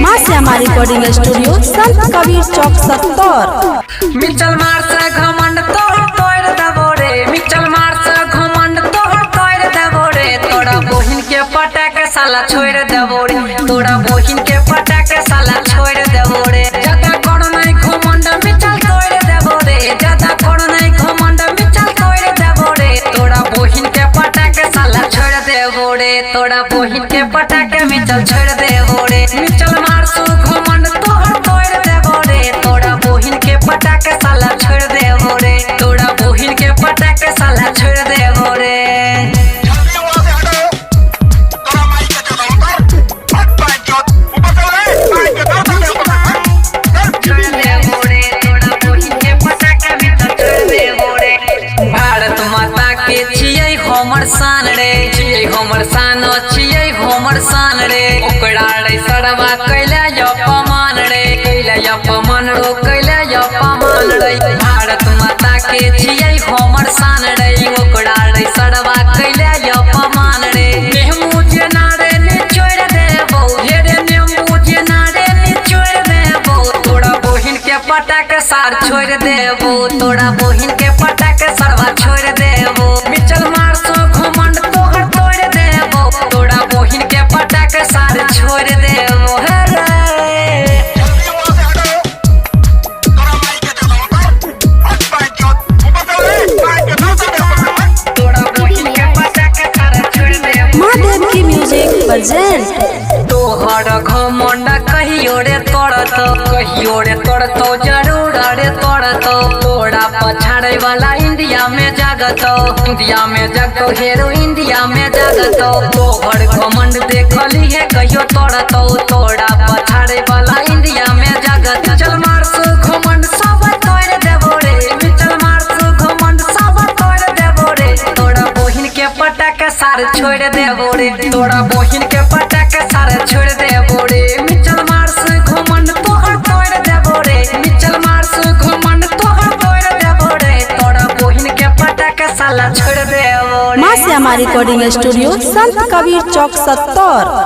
माँ Shyama recording studio संत कबीर चौक 70। Mitchell मार से घमंड तोड़ तोड़ देबो रे, मिचल मार से घमंड तोड़ तोड़ देबो रे, तोरा बहिन के पटाके साला छोड़ देबो रे, तोरा बहिन के पटाके साला छोड़ देबो रे। ज्यादा करो नहीं घमंड मिचल तोड़ देबो रे, ज्यादा करो नहीं घमंड मिचल तोड़ देबो रे, तोरा बहिन के पटाके साला छोड़ देबो रे, तोरा बहिन के पटाके मिचल छोड़ देबो रे। मिचल मार सु घमंड तोड़ तोड़ देबो रे, तोरा बहिन के पटाके साला छोड़ देबो रे, तोरा बहिन के पटाके साला छोड़ देबो रे। भारत माता के छियै हमर शान रे, छियै हमर शान, छियै हमर शान रे, ओकरा रे सरवा कैले अपमान रे, कैले अपमान रो कैले अपमान रे। भारत माता के छियै हमर शान रे, ओकरा रे सरवा कैले अपमान रे। नेमू जेना रे निचोड़ देबो, हे रे नेमू जेना रे निचोड़ देबो, तोरा बहिन के पटाके सार छोड़ देबो, तोरा बहिन के पटाके सरवा छोड़ देबो। मिचल मार सो घमंड तोहर तोड़ देबो, तोरा बहिन के पटाके सार छोड़ देबो। हे रे तोरा बहिन के पटाके सार छोड़ देबो। महादेव की म्यूजिक प्रेजेंट। तोहर घमंड कहियो रे तोड़तो, कहियो रे तोड़तो, जरूर रे तोड़तो, तोड़ा पछाड़े वाला इंडिया में जागतो, इंडिया में जागतो, हेरो इंडिया में जागतो। तोहर घमंड देखली है कहियो तोड़तो, तोड़ा पछाड़े वाला इंडिया में जागतो। चल मार सु घमंड सब तोड़ देबो रे, मिचल मार सु घमंड सब तोड़ देबो रे, तोड़ा बहिन के पटाके सार छोड़ देबो रे, तोड़ा बहिन के पटाके सार छोड़ देबो रे। मिचल मार सु घमंड तोहर तोड़ देबो रे, मिचल मार सु घमंड तोहर तोड़ देबो रे, तोड़ा बहिन के पटाके साला छोड़ देबो रे। माँ श्यामा रिकॉर्डिंग स्टूडियो संत कबीर चौक 70।